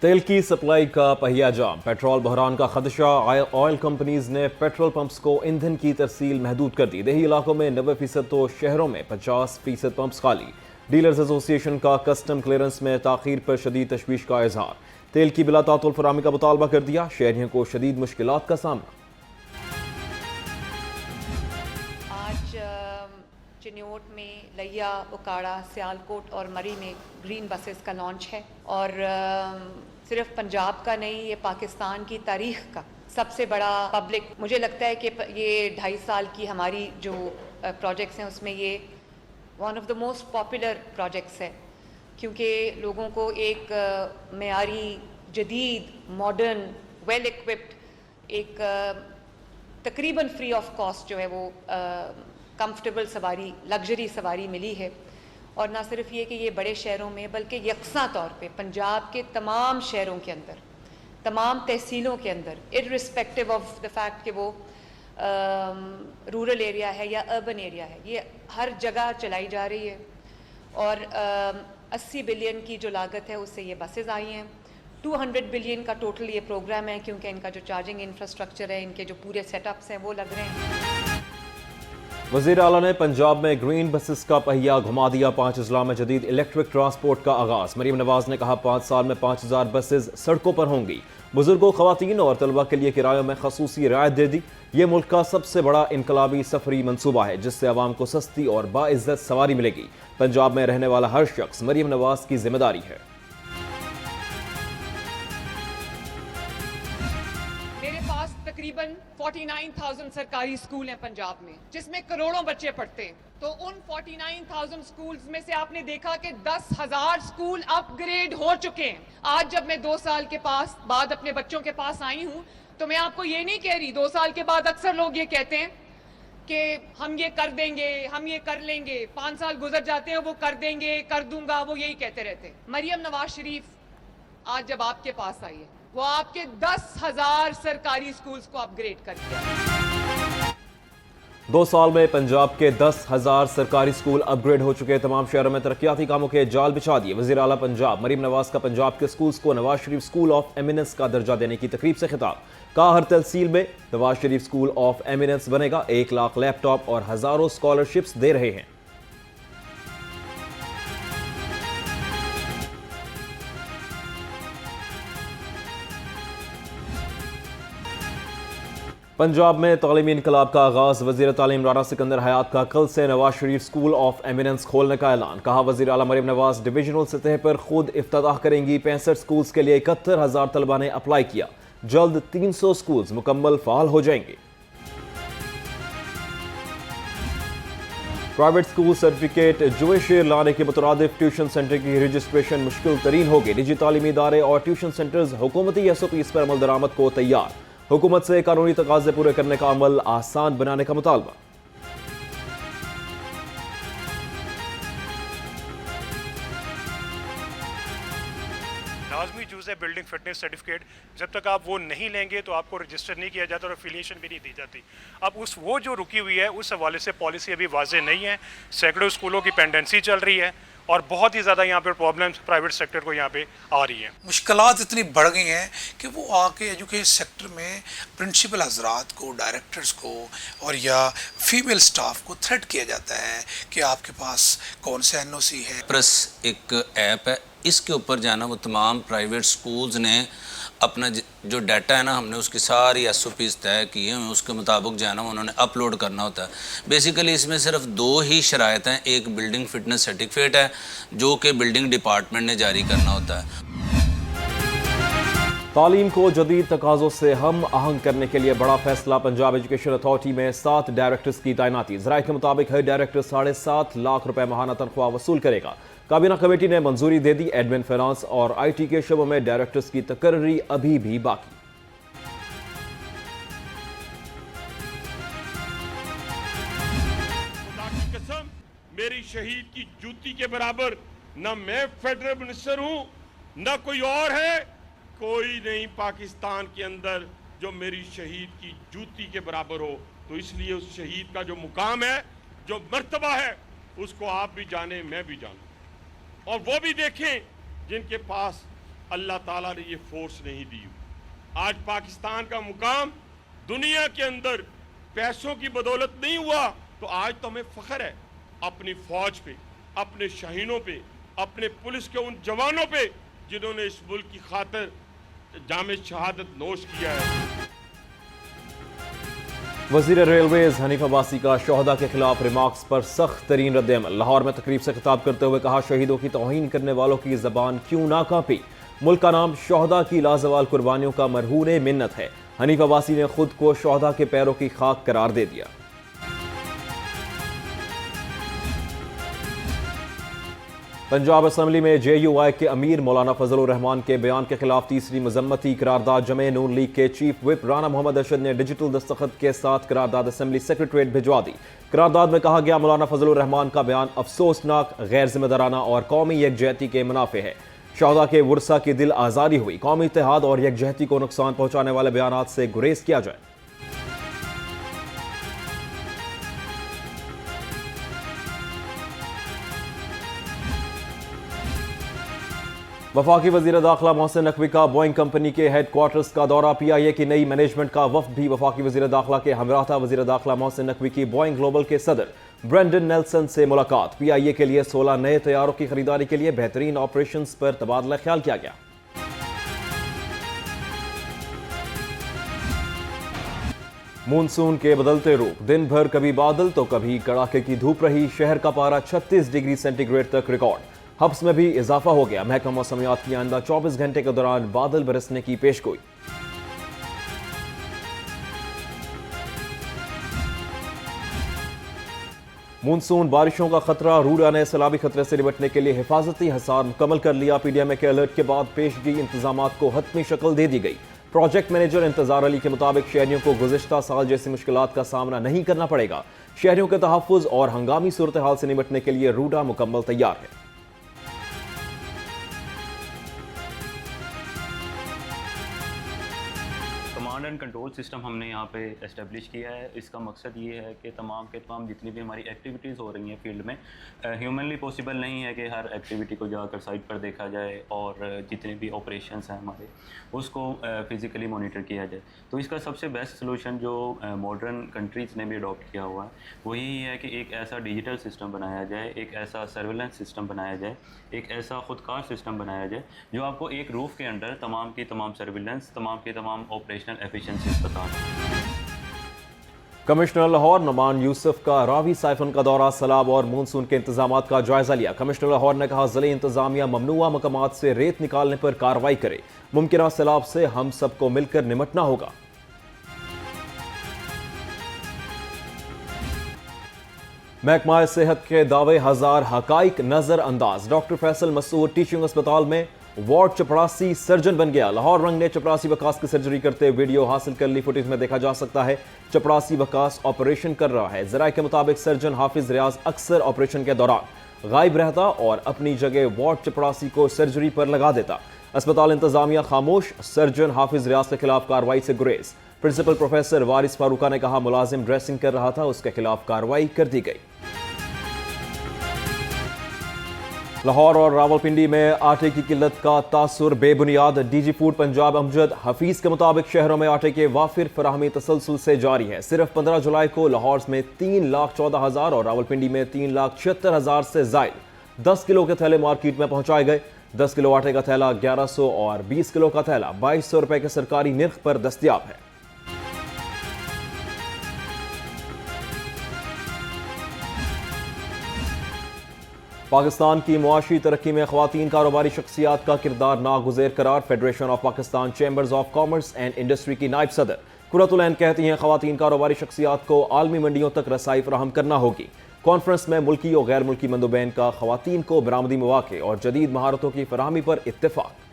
तेल की सप्लाई का पहिया जाम, पेट्रोल बहरान का खदशा। ऑयल कंपनीज ने पेट्रोल पंप्स को ईंधन की तरसील महदूद कर दी। देही इलाकों में 90% तो शहरों में 50% पंप्स खाली। डीलर्स एसोसिएशन का कस्टम क्लियरेंस में ताखीर पर शदीद तशवीश का इजहार। तेल की बिला तातुल फराहमी का मुतालबा कर दिया। शहरियों को शदीद मुश्किलात का सामना। चिन्योट में, लिया, उकाड़ा, सियालकोट और मरी में ग्रीन बसेस का लॉन्च है और सिर्फ पंजाब का नहीं, ये पाकिस्तान की तारीख का सबसे बड़ा पब्लिक, मुझे लगता है कि ये 2.5 साल की हमारी जो प्रोजेक्ट्स हैं उसमें ये one of the most popular projects है, क्योंकि लोगों को एक मेयारी, जदीद, मॉडर्न, वेल इक्विप्ड एक तकरीबन फ्री ऑफ कॉस्ट जो है वो कंफर्टेबल सवारी, लग्जरी सवारी मिली है। और ना सिर्फ ये कि ये बड़े शहरों में, बल्कि यकसा तौर पे पंजाब के तमाम शहरों के अंदर, तमाम तहसीलों के अंदर, इररिस्पेक्टिव ऑफ द फैक्ट कि वो रूरल एरिया है या अर्बन एरिया है, ये हर जगह चलाई जा रही है। और 80 बिलियन की जो लागत है उससे ये बसेस आई हैं। 200 बिलियन का टोटल ये प्रोग्राम है, क्योंकि इनका जो चार्जिंग इंफ्रास्ट्रक्चर है, इनके जो पूरे सेटअप्स हैं वो लग रहे हैं। वज़ीर आला ने पंजाब में ग्रीन बसेस का पहिया घुमा दिया। 5 अजला में जदीद इलेक्ट्रिक ट्रांसपोर्ट का आगाज। मरीम नवाज ने कहा 5 साल में 5000 बसेस सड़कों पर होंगी। बुजुर्गों, खवातीन और तलबा के लिए किरायों में खसूसी रियायत दे दी। ये मुल्क का सबसे बड़ा इनकलाबी सफरी मनसूबा है, जिससे आवाम को सस्ती और बाइज्जत सवारी मिलेगी। पंजाब में रहने वाला हर शख्स मरीम नवाज की जिम्मेदारी है। तकरीबन 49,000 सरकारी स्कूल हैं पंजाब में, जिसमें करोड़ों बच्चे पढ़ते हैं। तो उन 49,000 स्कूल्स में से आपने देखा कि 10,000 स्कूल अपग्रेड हो चुके हैं। आज जब मैं 2 साल के बाद अपने बच्चों के पास आई हूं, तो मैं आपको ये नहीं कह रही, 2 साल के बाद अक्सर लोग ये कहते हैं कि हम ये कर देंगे, हम ये कर लेंगे। 5 साल गुजर जाते हैं, वो कर देंगे, कर दूंगा, वो यही कहते रहते हैं। मरियम नवाज शरीफ आज जब आपके पास आई है, वो आपके 10,000 सरकारी स्कूल्स को अपग्रेड कर दिया। 2 साल में पंजाब के 10,000 सरकारी स्कूल अपग्रेड हो चुके। तमाम शहरों में तरक्याती कामों के जाल बिछा दिए। वज़ीर आला पंजाब मरीम नवाज का पंजाब के स्कूल्स को Nawaz Sharif school of eminence का दर्जा देने की तकरीब से खिताब। कहा हर तहसील में Nawaz Sharif school of eminence बनेगा। 1 लाख लैपटॉप और हजारों स्कॉलरशिप्स दे रहे हैं। पंजाब में तालीमी इनकलाब का आगाज। वज़ीर तालीम राना सिकंदर हयात का कल से Nawaz Sharif school of eminence खोलने का ऐलान। कहा वज़ीर आला मरीम नवाज डिविजनल सतह पर खुद इफ्तिताह करेंगी। 65 स्कूल्स के लिए 71,000 तलबा ने अप्लाई किया। जल्द 300 स्कूल्स मुकम्मल फ़ाल हो जाएंगे। प्राइवेट स्कूल सर्टिफिकेट जुए शेर लाने के मुतरादिफ ट्यूशन सेंटर की रजिस्ट्रेशन मुश्किल तरीन होगी। निजी तालीमी इदारे और ट्यूशन सेंटर्स हुकूमती SOPs पर अमल दरामद को तैयार। हुकूमत से कानूनी तकाजे पूरे करने का अमल आसान बनाने का मुतालबा। लाजमी चूज़ है बिल्डिंग फिटनेस सर्टिफिकेट। जब तक आप वो नहीं लेंगे तो आपको रजिस्टर नहीं किया जाता और एफिलिएशन भी नहीं दी जाती। अब वो जो रुकी हुई है, उस हवाले से पॉलिसी अभी वाज़ेह नहीं है। सैकड़ों स्कूलों की पेंडेंसी चल रही है और बहुत ही ज़्यादा यहाँ पे प्रॉब्लम्स प्राइवेट सेक्टर को यहाँ पे आ रही हैं। मुश्किलात इतनी बढ़ गई हैं कि वो आके एजुकेशन सेक्टर में प्रिंसिपल हजरात को, डायरेक्टर्स को और या फीमेल स्टाफ को थ्रेट किया जाता है कि आपके पास कौन सा NOC है। प्रेस एक ऐप है, इसके ऊपर जाना, वो तमाम प्राइवेट स्कूल्स ने अपना जो डाटा है ना, हमने उसकी सारी SOPs तय की हैं, उसके मुताबिक जाना उन्होंने अपलोड करना होता है। बेसिकली इसमें सिर्फ 2 ही शराइत हैं। एक बिल्डिंग फिटनेस सर्टिफिकेट है जो कि बिल्डिंग डिपार्टमेंट ने जारी करना होता है। तालीम को जदीद तकाज़ों से हम आहंग करने के लिए बड़ा फैसला। पंजाब एजुकेशन अथॉरिटी में 7 डायरेक्टर्स की तैनाती। ज़राए के मुताबिक हर डायरेक्टर 7.5 लाख रुपए माहाना तनख्वाह वसूल करेगा। काबीना कमेटी ने मंजूरी दे दी। एडमिन, फाइनेंस और IT के शोबों में डायरेक्टर्स की तकर्री अभी भी बाकी। खुदा की कसम, मेरी शहीद की जूती के बराबर न मैं फेडरल मिनिस्टर हूं, न कोई और है। कोई नहीं पाकिस्तान के अंदर जो मेरी शहीद की जूती के बराबर हो। तो इसलिए उस शहीद का जो मुकाम है, जो मर्तबा है, उसको आप भी जाने, मैं भी जानूं, और वो भी देखें जिनके पास अल्लाह ताला ने ये फोर्स नहीं दी। आज पाकिस्तान का मुकाम दुनिया के अंदर पैसों की बदौलत नहीं हुआ, तो आज तो हमें फख्र है अपनी फौज पे, अपने शहीनों पे, अपने पुलिस के उन जवानों पे जिन्होंने इस मुल्क की खातिर जामे शहादत नोश किया है। वज़ीर रेलवेज हनीफ अब्बासी का शोहदा के खिलाफ रिमार्क्स पर सख्त तरीन रद्द-ए-अमल। लाहौर में तकरीब से खिताब करते हुए कहा, शहीदों की तौहीन करने वालों की ज़बान क्यों ना कांपी। मुल्क का नाम शोहदा की लाजवाल कुर्बानियों का मरहून मिन्नत है। हनीफ अब्बासी ने खुद को शोहदा के पैरों की खाक करार दे दिया। पंजाब असम्बली में JUI के अमीर मौलाना फजलुर रहमान के बयान के खिलाफ तीसरी मजम्मती करारदाद जमे नून लीग के चीफ विप राना मोहम्मद अरशद ने डिजिटल दस्तखत के साथ करारदाद असम्बली सेक्रेटरीट भिजवा दी। करारदाद में कहा गया, मौलाना फजलुर रहमान का बयान अफसोसनाक, गैर जिम्मेदाराना और कौमी यकजहती के मुनाफे है। शोहदा के वुरसा की दिल आज़ारी हुई, कौमी इत्तेहाद और यकजहती को नुकसान पहुंचाने वाले बयानात से गुरेज किया जाए। वफाकी वजीर दाखिला मोहसिन नकवी का बोइंग कंपनी के हेड क्वार्टर्स का दौरा। PIA की नई मैनेजमेंट का वफ्द भी वफाकी वजीर दाखिला के हमरा था। वजीर दाखिला मोहसिन नकवी की बोइंग ग्लोबल के सदर ब्रेंडन नेल्सन से मुलाकात। PIA के लिए 16 नए तैयारों की खरीदारी के लिए बेहतरीन ऑपरेशंस पर तबादला ख्याल किया गया। मानसून के बदलते रूप, दिन भर कभी बादल तो कभी कड़ाके की धूप रही। शहर का पारा 36 डिग्री सेंटीग्रेड तक रिकॉर्ड। हब्स में भी इजाफा हो गया। महकमा मौसमियात की आइंदा 24 घंटे के दौरान बादल बरसने की पेशगोई। मानसून बारिशों का खतरा, रूडा ने सैलाबी खतरे से निपटने के लिए हिफाजती हिसार मुकम्मल कर लिया। PDMA के अलर्ट के बाद पेशगी इंतजाम को हतमी शक्ल दे दी गई। प्रोजेक्ट मैनेजर इंतजार अली के मुताबिक शहरियों को गुज़िश्ता साल जैसी मुश्किलात का सामना नहीं करना पड़ेगा। शहरियों के तहफ़्फ़ुज़ और हंगामी सूरत हाल से निपटने के लिए रूडा मुकम्मल तैयार है। कमांड एंड कंट्रोल सिस्टम हमने यहाँ पे एस्टेब्लिश किया है। इसका मकसद ये है कि तमाम के तमाम जितनी भी हमारी एक्टिविटीज़ हो रही हैं फील्ड में, ह्यूमनली पॉसिबल नहीं है कि हर एक्टिविटी को जाकर साइट पर देखा जाए और जितने भी ऑपरेशंस हैं हमारे उसको फिज़िकली मॉनिटर किया जाए। तो इसका सबसे बेस्ट सलूशन जो मॉडर्न कंट्रीज़ ने भी अडॉप्ट किया हुआ है वो यही है कि एक ऐसा डिजिटल सिस्टम बनाया जाए, एक ऐसा सर्विलेंस सिस्टम बनाया जाए, एक ऐसा खुदकार सिस्टम बनाया जाए जो आपको एक रूफ के अंडर तमाम की तमाम सर्विलेंस, तमाम की तमाम ऑपरेशनल एफिशिएंसीज बता। कमिश्नर लाहौर नुमान यूसुफ का रावी साइफन का दौरा, सैलाब और मानसून के इंतजाम का जायजा लिया। कमिश्नर लाहौर ने कहा, ज़िले इंतजामिया ममनुआ मकामात से रेत निकालने पर कार्रवाई करे। मुमकिन सैलाब से हम सबको मिलकर निमटना होगा। महकमा सेहत के दावे हजार हकाइक नजरअंदाज। डॉक्टर फैसल मसूद टीचिंग अस्पताल में वार्ड चपरासी सर्जन बन गया। लाहौर रंग ने चपरासी वकास की सर्जरी करते वीडियो हासिल कर ली। फुटेज में देखा जा सकता है चपरासी वकास ऑपरेशन कर रहा है। जराये के मुताबिक सर्जन हाफिज रियाज अक्सर ऑपरेशन के दौरान गायब रहता और अपनी जगह वार्ड चपरासी को सर्जरी पर लगा देता। अस्पताल इंतजामिया खामोश, सर्जन हाफिज रियाज के खिलाफ कार्रवाई से गुरेज। प्रिंसिपल प्रोफेसर वारिस फारूका ने कहा, मुलाजिम ड्रेसिंग कर रहा था, उसके खिलाफ कार्रवाई कर दी गई। लाहौर और रावलपिंडी में आटे की किल्लत का तासुर बेबुनियाद। DG फूड पंजाब अमजद हफीज के मुताबिक शहरों में आटे के वाफिर फराहमी तसलसल से जारी है। सिर्फ 15 जुलाई को लाहौर में 3,14,000 और रावलपिंडी में 3,76,000 से जायद 10 किलो के थैले मार्केट में पहुंचाए गए। 10 किलो आटे का थैला 1100 और 20 किलो का थैला 2200 रुपए के सरकारी निर्ख पर दस्तयाब है। पाकिस्तान की मुआशी तरक्की में ख्वातीन कारोबारी शख्सियात का किरदार नागुज़ेर करार। Federation of Pakistan chambers of commerce and industry की नायब सदर कुरतुल ऐन कहती हैं, ख्वातीन कारोबारी शख्सियात को आलमी मंडियों तक रसाई फराहम करना होगी। कॉन्फ्रेंस में मुल्की और गैर मुल्की मंदोबैन का ख्वातीन को बरामदी मौके और जदीद महारतों की फराहमी पर इत्तेफाक।